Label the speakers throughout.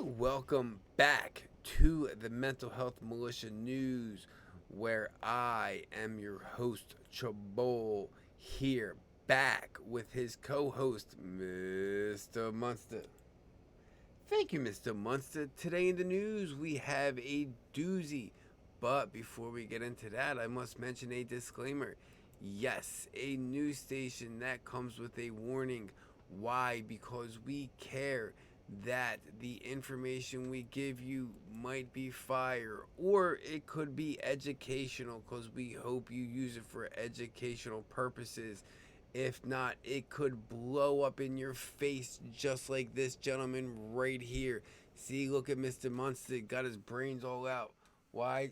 Speaker 1: Welcome back to the Mental Health Militia News, where I am your host, Chabol, here back with his co host, Mr. Munster. Thank you, Mr. Munster. Today in the news, we have a doozy. But before we get into that, I must mention a disclaimer. Yes, a news station that comes with a warning. Why? Because we care that the information we give you might be fire or it could be educational because we hope you use it for educational purposes. If not, it could blow up in your face just like this gentleman right here. See, look at Mr. Munster, got his brains all out. Why?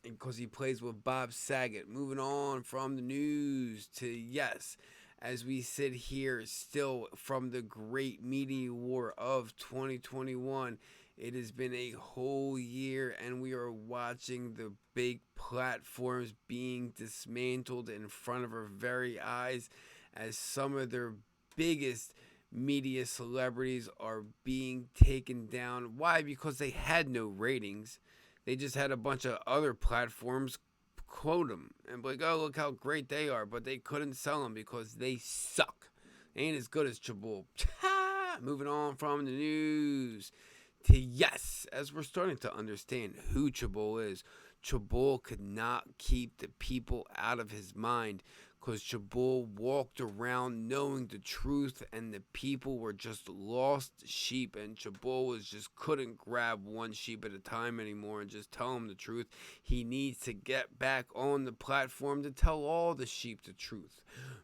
Speaker 1: Because he plays with Bob Saget. Moving on from the news to yes, as we sit here still from the great media war of 2021. It has been a whole year, and we are watching the big platforms being dismantled in front of our very eyes as some of their biggest media celebrities are being taken down. Why? Because they had no ratings. They just had a bunch of other platforms quote them and be like, oh, look how great they are, but they couldn't sell them because they suck. They ain't as good as Chabul. Moving on from the news to yes, as we're starting to understand who Chabul is. Chabul could not keep the people out of his mind because Chabul walked around knowing the truth and the people were just lost sheep, and Chabul was just couldn't grab one sheep at a time anymore and just tell him the truth. He needs to get back on the platform to tell all the sheep the truth.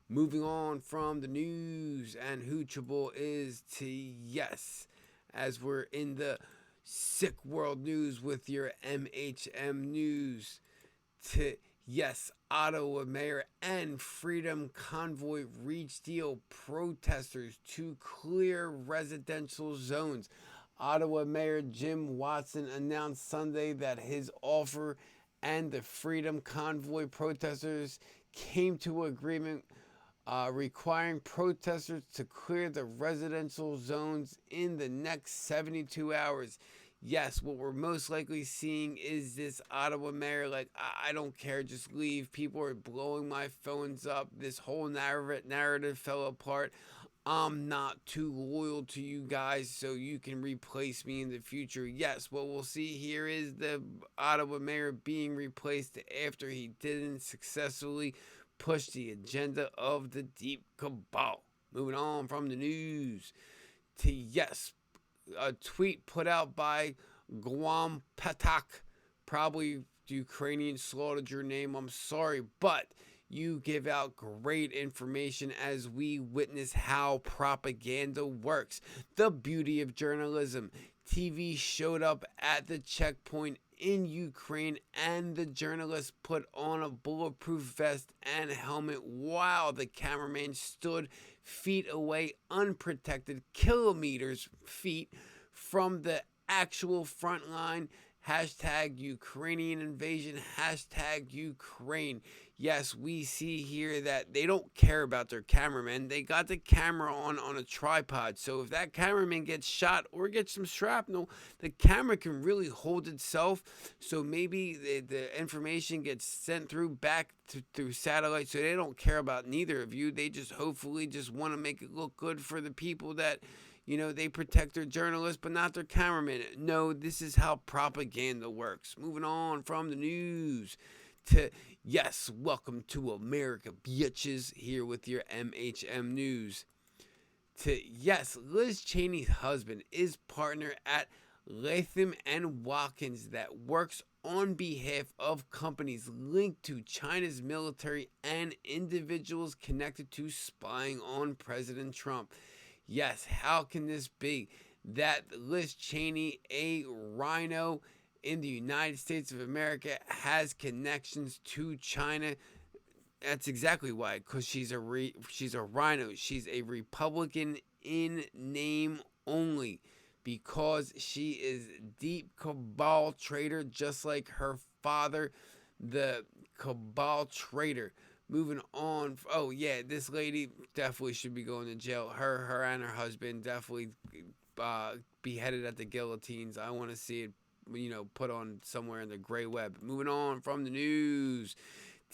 Speaker 1: Moving on from the news and who Chabul is to yes, as we're in the sick world news with your MHM news to yes, Ottawa Mayor and Freedom Convoy reach deal protesters to clear residential zones. Ottawa Mayor Jim Watson announced Sunday that his offer and the Freedom Convoy protesters came to agreement requiring protesters to clear the residential zones in the next 72 hours. Yes, what we're most likely seeing is this Ottawa mayor like, I don't care, just leave. People are blowing my phones up. This whole narrative fell apart. I'm not too loyal to you guys, so you can replace me in the future. Yes, what we'll see here is the Ottawa mayor being replaced after he didn't successfully push the agenda of the deep cabal. Moving on from the news to yes, a tweet put out by Guam Patak, probably Ukrainian slaughtered your name. I'm sorry, but you give out great information as we witness how propaganda works. The beauty of journalism. TV showed up at the checkpoint in Ukraine, and the journalist put on a bulletproof vest and helmet while the cameraman stood feet away, unprotected, feet from the actual front line. Hashtag Ukrainian invasion, hashtag Ukraine. Yes, we see here that they don't care about their cameraman. They got the camera on a tripod. So if that cameraman gets shot or gets some shrapnel, the camera can really hold itself. So maybe the information gets sent through satellite. So they don't care about neither of you. They just hopefully just want to make it look good for the people that they protect their journalists, but not their cameramen. No, this is how propaganda works. Moving on from the news to, yes, welcome to America, bitches, here with your MHM news. To, yes, Liz Cheney's husband is partner at Latham and Watkins that works on behalf of companies linked to China's military and individuals connected to spying on President Trump. Yes, how can this be that Liz Cheney, a rhino in the United States of America, has connections to China? That's exactly why, because she's a rhino. She's a Republican in name only, because she is deep cabal traitor, just like her father, the cabal traitor. Moving on. Oh yeah, this lady definitely should be going to jail. Her and her husband definitely beheaded at the guillotines. I want to see it, put on somewhere in the gray web. Moving on from the news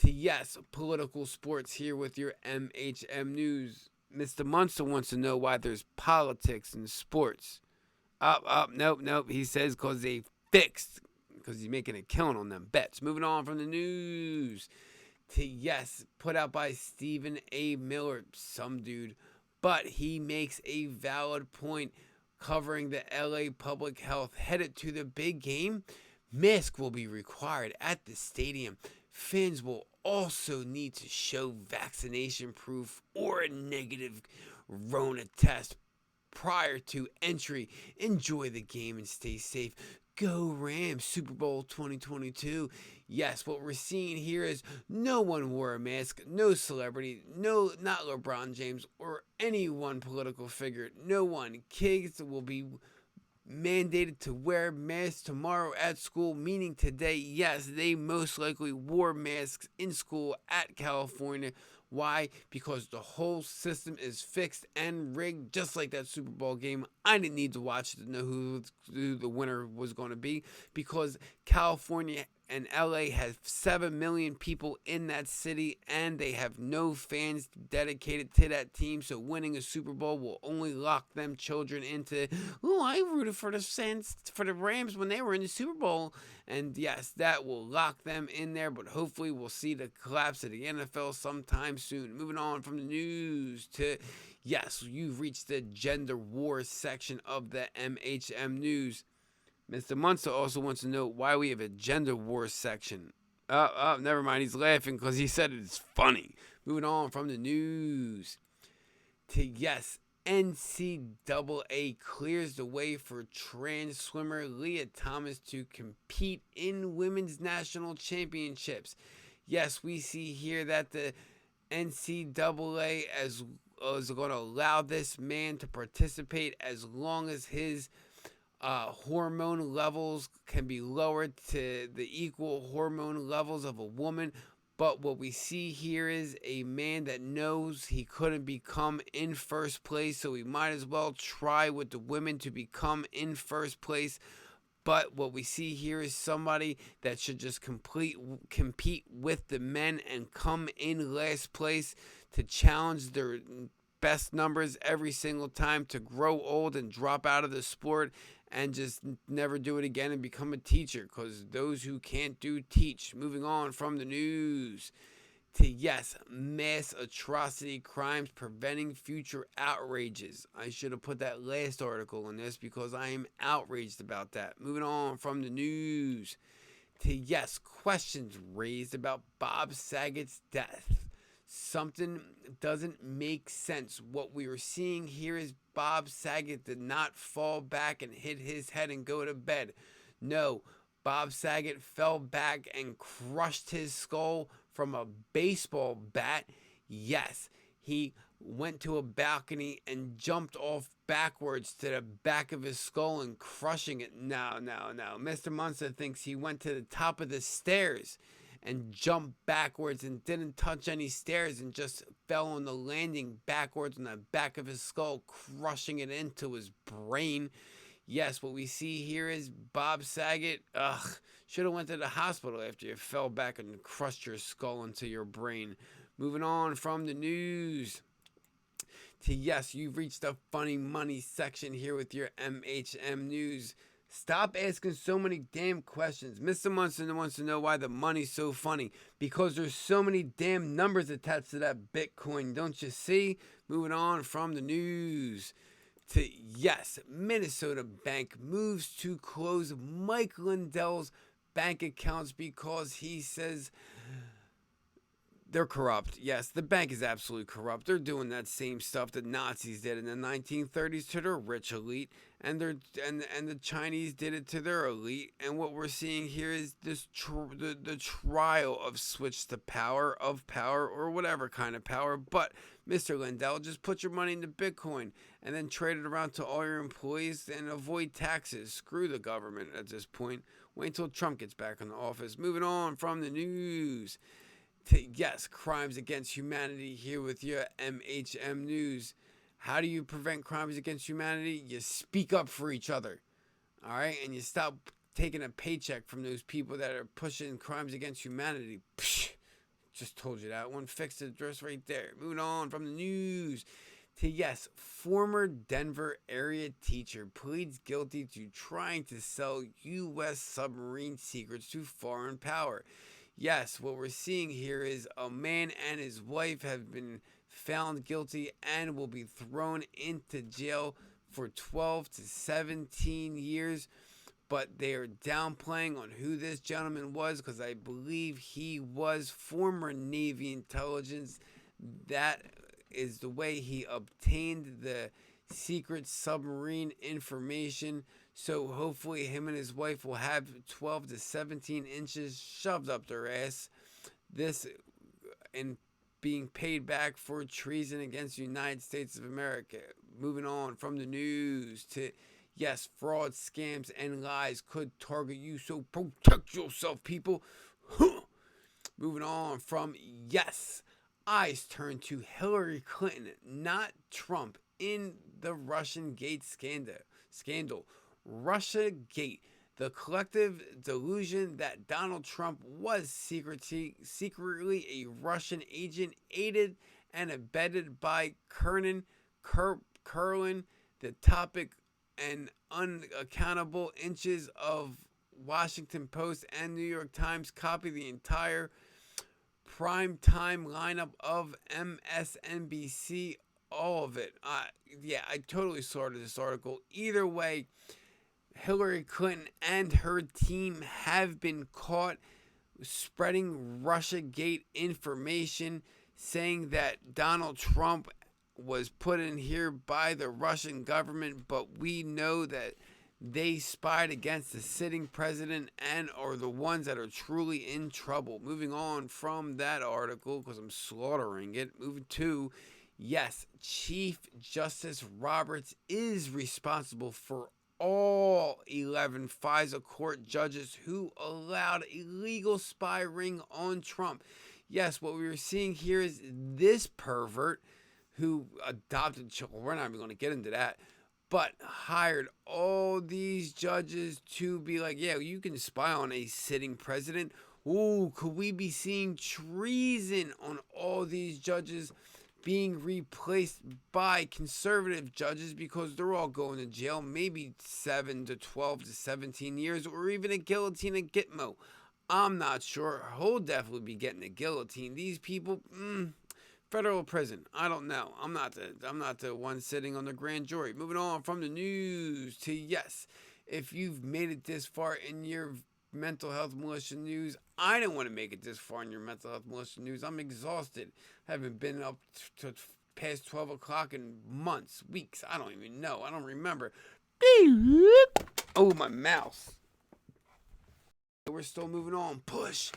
Speaker 1: to yes, political sports here with your MHM news. Mr. Munster wants to know why there's politics in sports. Nope. He says because they fixed, because he's making a killing on them bets. Moving on from the news to yes, put out by Stephen A. Miller, some dude, but he makes a valid point covering the LA public health headed to the big game. Mask will be required at the stadium. Fans will also need to show vaccination proof or a negative Rona test prior to entry. Enjoy the game and stay safe. Go Rams, Super Bowl 2022. Yes, what we're seeing here is no one wore a mask, no celebrity, not LeBron James or any one political figure. No one. Kids will be mandated to wear masks tomorrow at school, meaning today, yes, they most likely wore masks in school at California. Why? Because the whole system is fixed and rigged, just like that Super Bowl game. I didn't need to watch to know who the winner was going to be, because California and LA has 7 million people in that city, and they have no fans dedicated to that team. So winning a Super Bowl will only lock them children into, oh, I rooted for the Rams when they were in the Super Bowl. And yes, that will lock them in there, but hopefully we'll see the collapse of the NFL sometime soon. Moving on from the news to, yes, you've reached the gender war section of the MHM news. Mr. Munster also wants to know why we have a gender war section. Never mind. He's laughing because he said it's funny. Moving on from the news to yes, NCAA clears the way for trans swimmer Leah Thomas to compete in women's national championships. Yes, we see here that the NCAA is going to allow this man to participate as long as his hormone levels can be lowered to the equal hormone levels of a woman. But what we see here is a man that knows he couldn't become in first place, so he might as well try with the women to become in first place. But what we see here is somebody that should just compete with the men and come in last place to challenge their best numbers every single time, to grow old and drop out of the sport and just never do it again and become a teacher, because those who can't do teach. Moving on from the news to yes, mass atrocity crimes preventing future outrages. I should have put that last article in this because I am outraged about that. Moving on from the news to yes, questions raised about Bob Saget's death. Something doesn't make sense. What we are seeing here is Bob Saget did not fall back and hit his head and go to bed. No, Bob Saget fell back and crushed his skull from a baseball bat. Yes, he went to a balcony and jumped off backwards to the back of his skull and crushing it. No. Mr. Munster thinks he went to the top of the stairs and jumped backwards and didn't touch any stairs and just fell on the landing backwards on the back of his skull, crushing it into his brain. Yes, what we see here is Bob Saget, should have went to the hospital after you fell back and crushed your skull into your brain. Moving on from the news to yes, you've reached the funny money section here with your MHM news. Stop asking so many damn questions. Mr. Munson wants to know why the money's so funny. Because there's so many damn numbers attached to that Bitcoin, don't you see? Moving on from the news to yes, Minnesota Bank moves to close Mike Lindell's bank accounts because he says they're corrupt. Yes, the bank is absolutely corrupt. They're doing that same stuff that Nazis did in the 1930s to their rich elite, and the Chinese did it to their elite. And what we're seeing here is this the trial of switch to power, or whatever kind of power. But Mr. Lindell, just put your money into Bitcoin and then trade it around to all your employees and avoid taxes. Screw the government at this point. Wait until Trump gets back in the office. Moving on from the news yes, crimes against humanity here with your MHM News. How do you prevent crimes against humanity? You speak up for each other, all right? And you stop taking a paycheck from those people that are pushing crimes against humanity. Psh, just told you that one. Fixed the address right there. Moving on from the news to yes, former Denver area teacher pleads guilty to trying to sell U.S. submarine secrets to foreign power. Yes, what we're seeing here is a man and his wife have been found guilty and will be thrown into jail for 12 to 17 years. But they are downplaying on who this gentleman was because I believe he was former Navy intelligence. That is the way he obtained the secret submarine information. So hopefully him and his wife will have 12 to 17 inches shoved up their ass. This in being paid back for treason against the United States of America. Moving on from the news to yes, fraud, scams, and lies could target you, so protect yourself, people. Moving on from yes, eyes turn to Hillary Clinton, not Trump, in the Russian Gate scandal. Russia Gate, the collective delusion that Donald Trump was secretly a Russian agent, aided and abetted by Kernan, the topic and unaccountable inches of Washington Post and New York Times copy the entire prime time lineup of MSNBC, all of it. I totally saw this article. Either way, Hillary Clinton and her team have been caught spreading Russiagate information, saying that Donald Trump was put in here by the Russian government, but we know that they spied against the sitting president and are the ones that are truly in trouble. Moving on from that article, because I'm slaughtering it, moving to, yes, Chief Justice Roberts is responsible for all 11 FISA court judges who allowed illegal spy ring on Trump. Yes, what we were seeing here is this pervert who adopted children. We're not even going to get into that, but hired all these judges to be like, yeah, you can spy on a sitting president. Ooh, could we be seeing treason on all these judges being replaced by conservative judges because they're all going to jail, maybe 7 to 12 to 17 years, or even a guillotine at Gitmo. I'm not sure. He'll definitely be getting a guillotine. These people, federal prison. I don't know. I'm not the one sitting on the grand jury. Moving on from the news to yes, if you've made it this far in your mental health militia news, I didn't want to make it this far in your mental health militia news. I'm exhausted. I haven't been up to past 12 o'clock in months, weeks. I don't even know. I don't remember. Oh, my mouse. We're still moving on. Push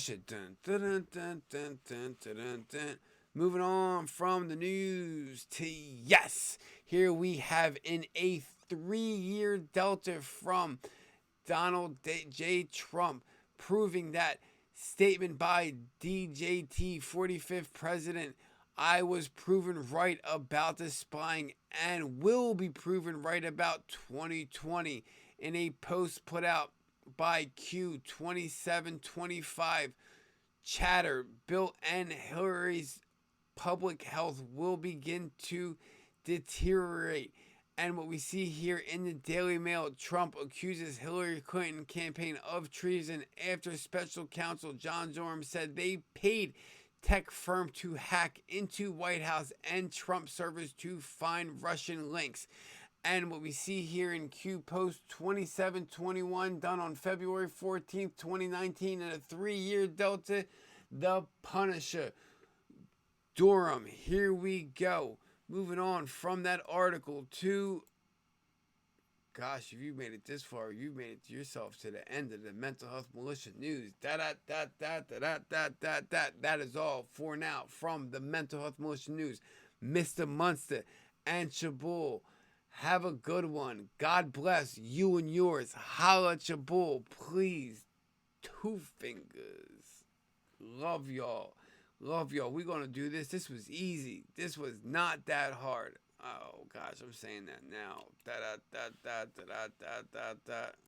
Speaker 1: it. Dun, dun, dun, dun, dun, dun, dun, dun. Moving on from the news to yes, here we have in a 3-year delta from Donald J. Trump, proving that statement by DJT, 45th president, I was proven right about the spying and will be proven right about 2020 in a post put out by Q2725. Chatter, Bill and Hillary's public health will begin to deteriorate. And what we see here in the Daily Mail, Trump accuses Hillary Clinton campaign of treason after special counsel John Durham said they paid tech firm to hack into White House and Trump servers to find Russian links. And what we see here in Q Post 2721, done on February 14th, 2019, in a 3-year delta, the Punisher. Durham, here we go. Moving on from that article to, gosh, if you made it this far, you made it yourself to the end of the mental health militia news. That is all for now from the mental health militia news. Mr. Munster and Chabul, have a good one. God bless you and yours. Holla Chabul, please. 2 fingers. Love y'all. Love y'all. We're going to do this. This was easy. This was not that hard. Oh, gosh, I'm saying that now. Da da da da da da da da.